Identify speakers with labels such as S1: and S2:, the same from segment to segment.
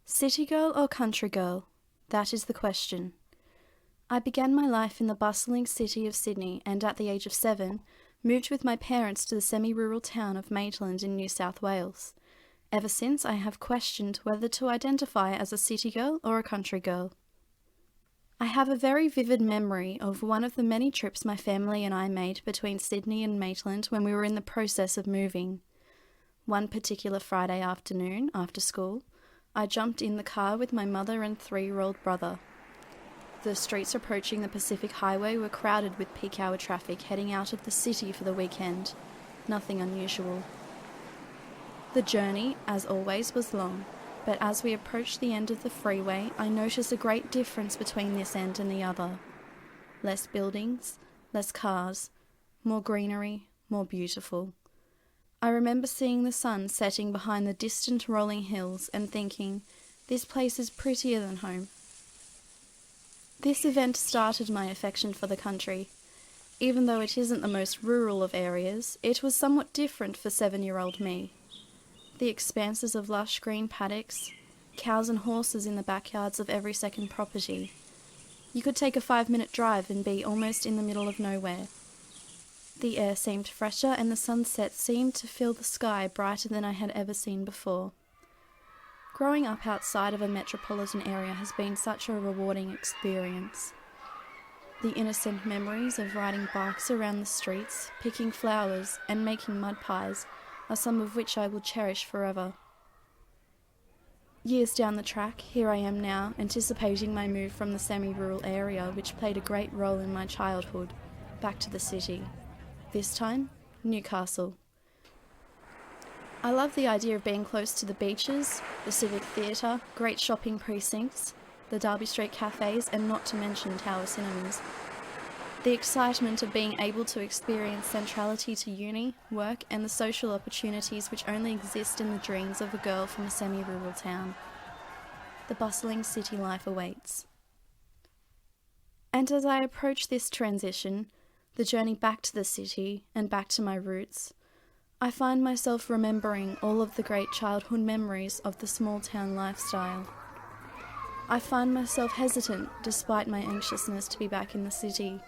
S1: City girl or country girl? That is the question. I began my life in the bustling city of Sydney and at the age of 7, moved with my parents to the semi-rural town of Maitland in New South Wales. Ever since, I have questioned whether to identify as a city girl or a country girl. I have a very vivid memory of one of the many trips my family and I made between Sydney and Maitland when we were in the process of moving. One particular Friday afternoon, after school, I jumped in the car with my mother and 3-year-old brother. The streets approaching the Pacific Highway were crowded with peak hour traffic heading out of the city for the weekend. Nothing unusual. The journey, as always, was long, but as we approached the end of the freeway, I noticed a great difference between this end and the other. Less buildings, less cars, more greenery, more beautiful. I remember seeing the sun setting behind the distant rolling hills and thinking, this place is prettier than home. This event started my affection for the country. Even though it isn't the most rural of areas, it was somewhat different for 7-year-old me. The expanses of lush green paddocks, cows and horses in the backyards of every second property. You could take a 5-minute drive and be almost in the middle of nowhere. The air seemed fresher and the sunset seemed to fill the sky brighter than I had ever seen before. Growing up outside of a metropolitan area has been such a rewarding experience. The innocent memories of riding bikes around the streets, picking flowers and making mud pies are some of which I will cherish forever. Years down the track, here I am now, anticipating my move from the semi-rural area which played a great role in my childhood, back to the city. This time, Newcastle. I love the idea of being close to the beaches, the Civic Theatre, great shopping precincts, the Derby Street cafes, and not to mention Tower cinemas. The excitement of being able to experience centrality to uni, work, and the social opportunities which only exist in the dreams of a girl from a semi-rural town. The bustling city life awaits. And as I approach this transition, the journey back to the city and back to my roots, I find myself remembering all of the great childhood memories of the small town lifestyle. I find myself hesitant despite my anxiousness to be back in the city.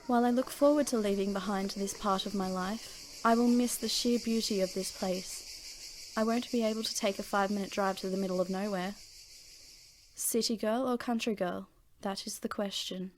S1: While I look forward to leaving behind this part of my life, I will miss the sheer beauty of this place. I won't be able to take a 5-minute drive to the middle of nowhere. City girl or country girl? That is the question.